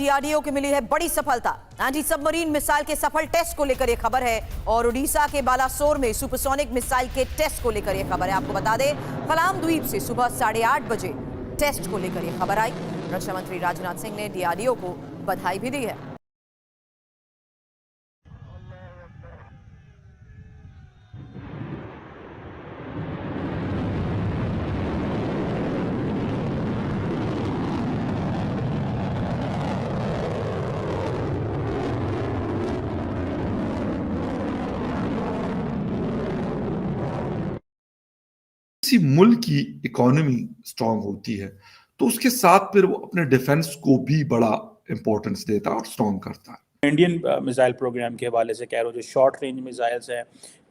DRDO की मिली है बड़ी सफलता। एंटी सबमरीन मिसाइल के सफल टेस्ट को लेकर यह खबर है और उड़ीसा के बालासोर में सुपरसोनिक मिसाइल के टेस्ट को लेकर यह खबर है। आपको बता दें, फलाम द्वीप से सुबह 8:30 बजे टेस्ट को लेकर यह खबर आई। रक्षा मंत्री राजनाथ सिंह ने डीआरडीओ को बधाई भी दी है। किसी मुल्क की इकोनॉमी स्ट्रांग होती है तो उसके साथ फिर वो अपने डिफेंस को भी बड़ा इंपॉर्टेंस देता है और स्ट्रांग करता है। इंडियन मिसाइल प्रोग्राम के हवाले से कह रहा हूँ, जो शॉर्ट रेंज मिसाइल्स हैं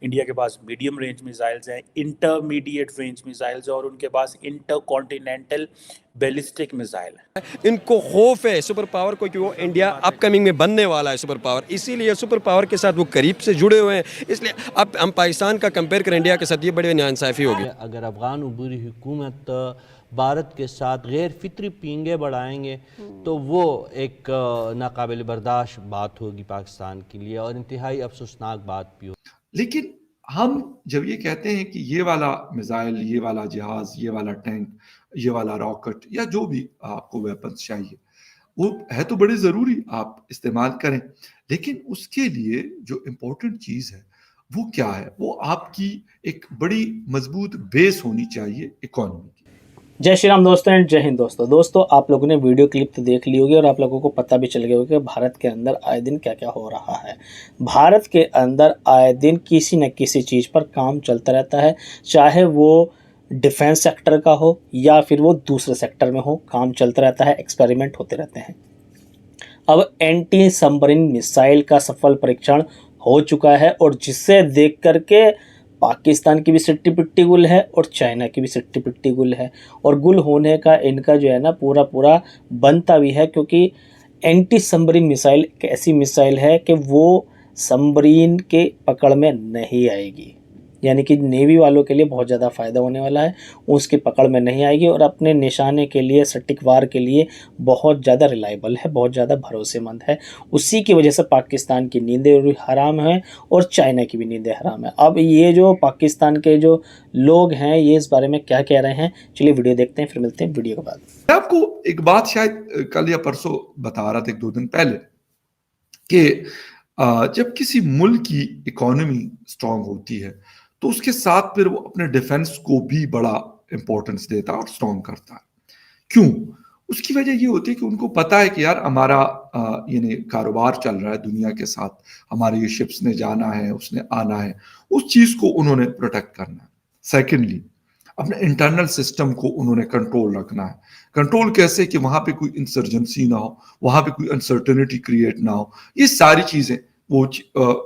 इंडिया के पास, मीडियम रेंज मिसाइल्स हैं, इंटरमीडिएट रेंज मिसाइल्स और उनके पास इंटरकॉन्टिनेंटल बैलिस्टिक मिसाइल है। इनको खौफ है सुपर पावर को कि वो इंडिया अपकमिंग में बनने वाला है सुपर पावर, इसीलिए सुपर पावर के साथ वो करीब से जुड़े हुए हैं। इसलिए अब हम पाकिस्तान का कंपेयर करें इंडिया के साथ, ये बड़ी नाइंसाफ़ी होगी। अगर अफगान उबूरी हुकूमत भारत के साथ गैर फितरी पींगे बढ़ाएंगे तो वो एक नाकाबिल बर्दाश्त बात होगी पाकिस्तान के लिए और इंतहाई अफसोसनाक बात भी होगी। लेकिन हम जब ये कहते हैं कि ये वाला मिसाइल, ये वाला जहाज, ये वाला टैंक, ये वाला रॉकेट या जो भी आपको वेपन्स चाहिए, वो है तो बड़े ज़रूरी, आप इस्तेमाल करें, लेकिन उसके लिए जो इम्पोर्टेंट चीज़ है वो क्या है? वो आपकी एक बड़ी मजबूत बेस होनी चाहिए इकोनॉमी की। जय श्री राम दोस्तों एंड जय हिंद दोस्तों आप लोगों ने वीडियो क्लिप तो देख ली होगी और आप लोगों को पता भी चल गया होगा कि भारत के अंदर आए दिन क्या क्या हो रहा है। भारत के अंदर आए दिन किसी न किसी चीज़ पर काम चलता रहता है, चाहे वो डिफेंस सेक्टर का हो या फिर वो दूसरे सेक्टर में हो, काम चलता रहता है, एक्सपेरिमेंट होते रहते हैं। अब एंटी सबमरीन मिसाइल का सफल परीक्षण हो चुका है और जिसे देख करके पाकिस्तान की भी सिट्टी पिट्टी गुल है और चाइना की भी सिट्टी पिट्टी गुल है और गुल होने का इनका जो है ना पूरा बनता भी है, क्योंकि एंटी सबमरीन मिसाइल एक ऐसी मिसाइल है कि वो सबमरीन के पकड़ में नहीं आएगी, यानी कि नेवी वालों के लिए बहुत ज़्यादा फ़ायदा होने वाला है, उसकी पकड़ में नहीं आएगी और अपने निशाने के लिए, सटीक वार के लिए बहुत ज़्यादा रिलायबल है, बहुत ज़्यादा भरोसेमंद है। उसी की वजह से पाकिस्तान की नींदें भी हराम है और चाइना की भी नींदें हराम है। अब ये जो पाकिस्तान के जो लोग हैं ये इस बारे में क्या कह रहे हैं, चलिए वीडियो देखते हैं, फिर मिलते हैं वीडियो के बाद। मैं आपको एक बात शायद कल या परसों बता रहा था, 1-2 दिन पहले, कि जब किसी मुल्क की इकोनॉमी स्ट्रांग होती है तो उसके साथ फिर वो अपने डिफेंस को भी बड़ा इंपॉर्टेंस देता है और स्ट्रांग करता है। क्यों? उसकी वजह ये होती है कि उनको पता है कि यार हमारा यानी कारोबार चल रहा है दुनिया के साथ, हमारे ये शिप्स ने जाना है, उसने आना है, उस चीज़ को उन्होंने प्रोटेक्ट करना है। सेकेंडली, अपने इंटरनल सिस्टम को उन्होंने कंट्रोल रखना है। कंट्रोल कैसे? कि वहाँ पे कोई इंसर्जेंसी ना हो, वहाँ पे कोई अनसर्टेनिटी क्रिएट ना हो, ये सारी चीज़ें वो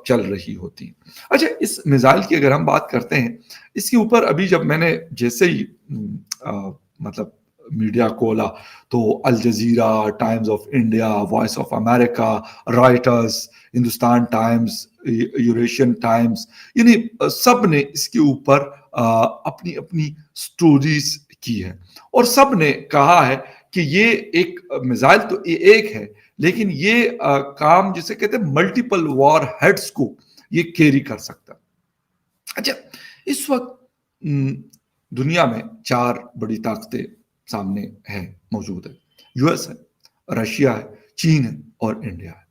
चल रही होती हैं। अच्छा, इस मिसाइल की अगर हम बात करते हैं, इसके ऊपर अभी जब मैंने जैसे ही मतलब मीडिया खोला तो Al Jazeera, Times of India, Voice of America, Reuters, Hindustan Times, Eurasian Times, यानी सब ने इसके ऊपर अपनी अपनी स्टोरीज की है और सब ने कहा है कि ये एक मिसाइल तो एक है, लेकिन ये काम जिसे कहते हैं मल्टीपल वॉर हेड्स को ये कैरी कर सकता है। अच्छा, इस वक्त दुनिया में 4 बड़ी ताकतें सामने है, मौजूद है। यूएस है, रशिया है, चीन है और इंडिया है।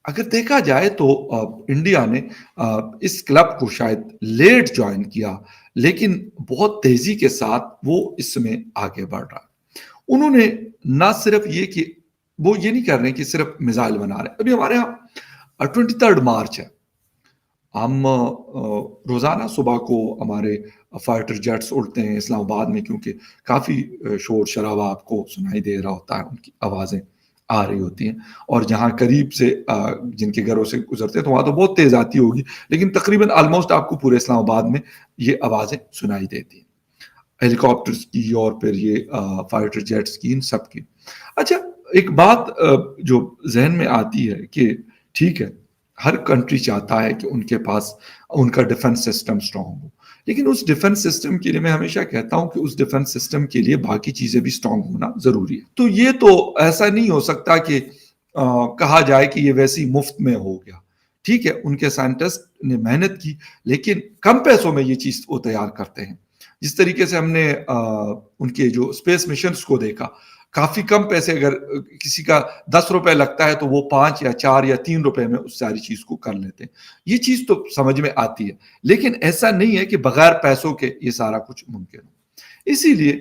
अगर देखा जाए तो इंडिया ने इस क्लब को शायद लेट ज्वाइन किया, लेकिन बहुत तेजी के साथ वो इसमें आगे बढ़ रहा है। उन्होंने ना सिर्फ ये कि वो ये नहीं कर रहे कि सिर्फ मिसाइल बना रहे हैं। अभी हमारे यहाँ 23 मार्च है, हम रोजाना सुबह को हमारे फाइटर जेट्स उड़ते हैं इस्लामाबाद में, क्योंकि काफी शोर शराबा आपको सुनाई दे रहा होता है, उनकी आवाजें आ रही होती हैं और जहाँ करीब से जिनके घरों से गुजरते हैं तो वहां तो बहुत तेज आती होगी, लेकिन तकरीबन ऑलमोस्ट आपको पूरे इस्लामाबाद में ये आवाजें सुनाई देती हैं, हेलीकॉप्टर्स की और फिर ये फाइटर जेट्स की, इन सब की। अच्छा, एक बात जो जहन में आती है कि ठीक है, हर कंट्री चाहता है कि उनके पास उनका डिफेंस सिस्टम स्ट्रांग हो, लेकिन उस डिफेंस सिस्टम के लिए मैं हमेशा कहता हूं कि उस डिफेंस सिस्टम के लिए बाकी चीजें भी स्ट्रांग होना जरूरी है। तो ये तो ऐसा नहीं हो सकता कि कहा जाए कि ये वैसे ही मुफ्त में हो गया। ठीक है, उनके साइंटिस्ट ने मेहनत की, लेकिन कम पैसों में ये चीज वो तैयार करते हैं। जिस तरीके से हमने उनके जो स्पेस मिशन को देखा, काफी कम पैसे, अगर किसी का 10 रुपए लगता है तो वो 5 या 4 या 3 रुपए में उस सारी चीज को कर लेते हैं। ये चीज तो समझ में आती है, लेकिन ऐसा नहीं है कि बगैर पैसों के ये सारा कुछ मुमकिन हो। इसीलिए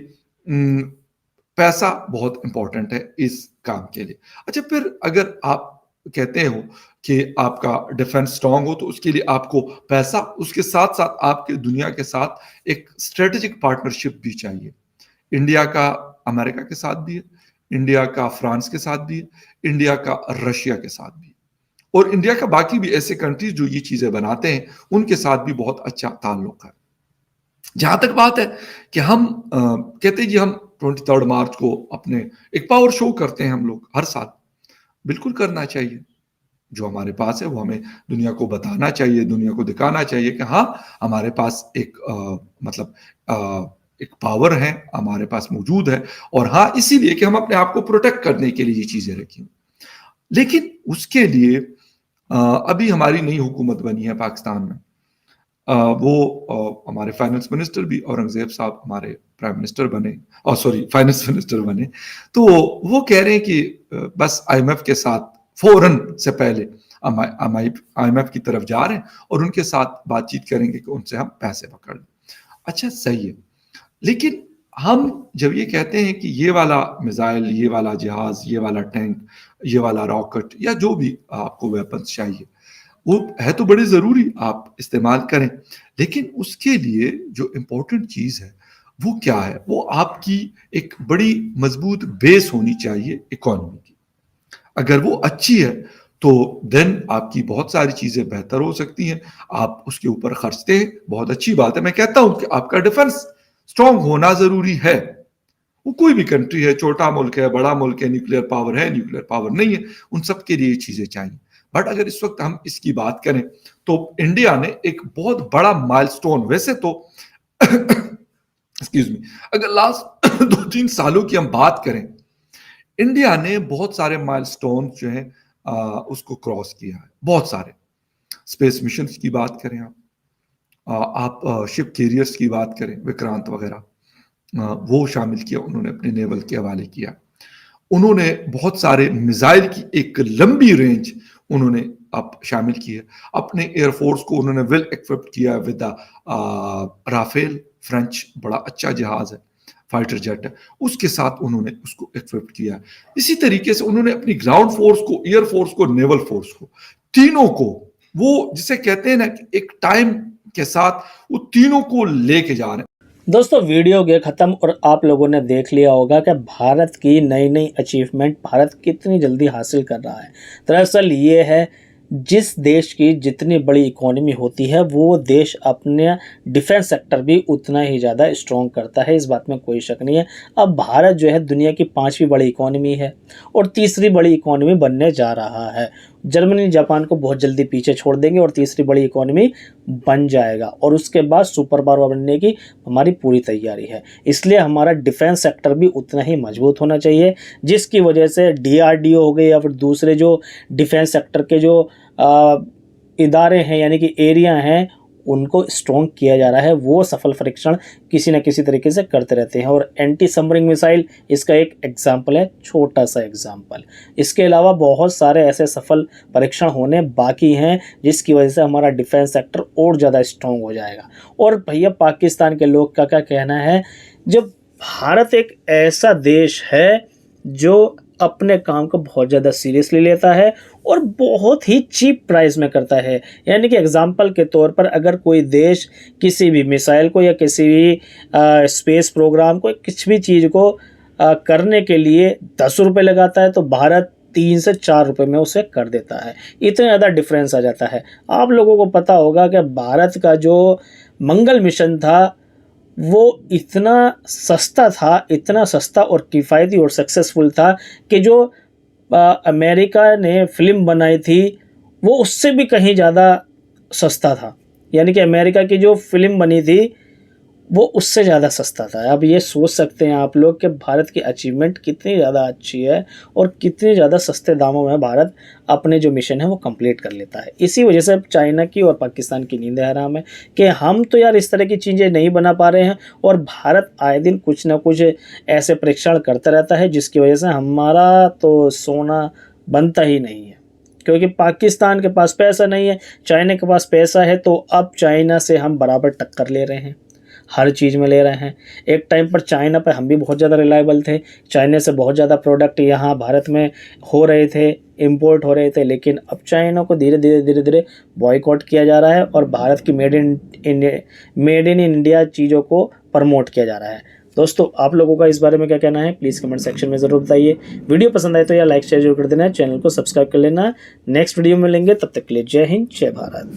पैसा बहुत इंपॉर्टेंट है इस काम के लिए। अच्छा, फिर अगर आप कहते हो कि आपका डिफेंस स्ट्रांग हो तो उसके लिए आपको पैसा, उसके साथ साथ आपके दुनिया के साथ एक स्ट्रेटेजिक पार्टनरशिप भी चाहिए। इंडिया का अमेरिका के साथ भी है, इंडिया का फ्रांस के साथ भी है, इंडिया का रशिया के साथ भी, और इंडिया का बाकी भी ऐसे कंट्रीज जो ये चीजें बनाते हैं उनके साथ भी बहुत अच्छा ताल्लुक है। जहां तक बात है कि हम कहते हैं कि हम 23 मार्च को अपने एक पावर शो करते हैं हम लोग हर साल, बिल्कुल करना चाहिए। जो हमारे पास है वो हमें दुनिया को बताना चाहिए, दुनिया को दिखाना चाहिए कि हाँ, हमारे पास एक एक पावर है, हमारे पास मौजूद है, और हाँ, इसीलिए कि हम अपने आप को प्रोटेक्ट करने के लिए ये चीजें रखी। लेकिन उसके लिए अभी हमारी नई हुकूमत बनी है पाकिस्तान में, वो हमारे फाइनेंस मिनिस्टर भी औरंगजेब साहब हमारे प्राइम मिनिस्टर बने, और सॉरी फाइनेंस मिनिस्टर बने, तो वो कह रहे हैं कि बस आईएमएफ के साथ फौरन से पहले आईएमएफ की तरफ जा रहे हैं और उनके साथ बातचीत करेंगे कि उनसे हम पैसे पकड़ लें। अच्छा, सही है, लेकिन हम जब ये कहते हैं कि ये वाला मिसाइल, ये वाला जहाज, ये वाला टैंक, ये वाला रॉकेट, या जो भी आपको वेपन्स चाहिए, वो है तो बड़ी जरूरी, आप इस्तेमाल करें, लेकिन उसके लिए जो इम्पोर्टेंट चीज है वो क्या है? वो आपकी एक बड़ी मजबूत बेस होनी चाहिए इकोनॉमी की। अगर वो अच्छी है तो देन आपकी बहुत सारी चीजें बेहतर हो सकती हैं। आप उसके ऊपर खर्चते हैं, बहुत अच्छी बात है। मैं कहता हूं कि आपका डिफेंस स्ट्रांग होना जरूरी है। वो कोई भी कंट्री है, छोटा मुल्क है, बड़ा मुल्क है, न्यूक्लियर पावर है, न्यूक्लियर पावर नहीं है, उन सब के लिए ये चीजें चाहिए। बट अगर इस वक्त हम इसकी बात करें तो इंडिया ने एक बहुत बड़ा माइलस्टोन, वैसे तो एक्सक्यूज मी, अगर लास्ट 2-3 सालों की हम बात करें, इंडिया ने बहुत सारे माइलस्टोन जो है उसको क्रॉस किया है, बहुत सारे। स्पेस मिशन की बात करें, आप शिप कैरियर्स की बात करें, विक्रांत वगैरह, वो शामिल किया उन्होंने, अपने नेवल के हवाले किया। उन्होंने बहुत सारे मिसाइल की एक लंबी रेंज उन्होंने अब शामिल की है। अपने एयरफोर्स को उन्होंने वेल इक्विप्ड किया विद राफेल, फ्रेंच बड़ा अच्छा जहाज है, फाइटर जेट है, उसके साथ उन्होंने उसको इक्विप्ड किया। इसी तरीके से उन्होंने अपनी ग्राउंड फोर्स को, एयर फोर्स को, नेवल फोर्स को, तीनों को, वो जिसे कहते हैं ना कि एक टाइम के साथ वो तीनों को लेके जा रहे हैं। दोस्तों, वीडियो हो गया ख़त्म और आप लोगों ने देख लिया होगा कि भारत की नई नई अचीवमेंट भारत कितनी जल्दी हासिल कर रहा है। दरअसल ये है, जिस देश की जितनी बड़ी इकोनॉमी होती है वो देश अपने डिफेंस सेक्टर भी उतना ही ज़्यादा स्ट्रॉन्ग करता है, इस बात में कोई शक नहीं है। अब भारत जो है दुनिया की 5वीं बड़ी इकोनॉमी है और तीसरी बड़ी इकोनॉमी बनने जा रहा है। जर्मनी जापान को बहुत जल्दी पीछे छोड़ देंगे और तीसरी बड़ी इकोनॉमी बन जाएगा, और उसके बाद सुपर पावर बनने की हमारी पूरी तैयारी है। इसलिए हमारा डिफेंस सेक्टर भी उतना ही मजबूत होना चाहिए, जिसकी वजह से डीआरडीओ हो गए या फिर दूसरे जो डिफेंस सेक्टर के जो इदारे हैं यानी कि एरिया हैं, उनको स्ट्रॉन्ग किया जा रहा है। वो सफल परीक्षण किसी न किसी तरीके से करते रहते हैं, और एंटी सबमरीन मिसाइल इसका एक एग्जाम्पल है, छोटा सा एग्जाम्पल। इसके अलावा बहुत सारे ऐसे सफल परीक्षण होने बाकी हैं जिसकी वजह से हमारा डिफेंस सेक्टर और ज़्यादा स्ट्रॉन्ग हो जाएगा। और भैया, पाकिस्तान के लोग का क्या कहना है, जब भारत एक ऐसा देश है जो अपने काम को बहुत ज़्यादा सीरियसली लेता है और बहुत ही चीप प्राइस में करता है। यानी कि एग्जांपल के तौर पर अगर कोई देश किसी भी मिसाइल को या किसी भी स्पेस प्रोग्राम को, किसी भी चीज़ को करने के लिए 10 रुपये लगाता है तो भारत 3 से 4 रुपये में उसे कर देता है। इतना ज़्यादा डिफरेंस आ जाता है। आप लोगों को पता होगा कि भारत का जो मंगल मिशन था वो इतना सस्ता था, इतना सस्ता और किफ़ायती और सक्सेसफुल था कि जो अमेरिका ने फिल्म बनाई थी वो उससे भी कहीं ज़्यादा सस्ता था। यानी कि अमेरिका की जो फिल्म बनी थी वो उससे ज़्यादा सस्ता था। अब ये सोच सकते हैं आप लोग कि भारत की अचीवमेंट कितनी ज़्यादा अच्छी है और कितने ज़्यादा सस्ते दामों में भारत अपने जो मिशन है वो कंप्लीट कर लेता है। इसी वजह से अब चाइना की और पाकिस्तान की नींद हराम है कि हम तो यार इस तरह की चीज़ें नहीं बना पा रहे हैं और भारत आए दिन कुछ ना कुछ ऐसे परीक्षण करता रहता है जिसकी वजह से हमारा तो सोना बनता ही नहीं है। क्योंकि पाकिस्तान के पास पैसा नहीं है, चाइना के पास पैसा है, तो अब चाइना से हम बराबर टक्कर ले रहे हैं, हर चीज़ में ले रहे हैं। एक टाइम पर चाइना पर हम भी बहुत ज़्यादा रिलायबल थे, चाइना से बहुत ज़्यादा प्रोडक्ट यहाँ भारत में हो रहे थे, इंपोर्ट हो रहे थे, लेकिन अब चाइना को धीरे धीरे बॉयकॉट किया जा रहा है और भारत की मेड इन इंडिया चीज़ों को प्रमोट किया जा रहा है। दोस्तों, आप लोगों का इस बारे में क्या कहना है, प्लीज़ कमेंट सेक्शन में ज़रूर बताइए। वीडियो पसंद आए तो यार लाइक शेयर जरूर कर देना है, चैनल को सब्सक्राइब कर लेना है। नेक्स्ट वीडियो में मिलेंगे, तब तक के लिए जय हिंद, जय भारत।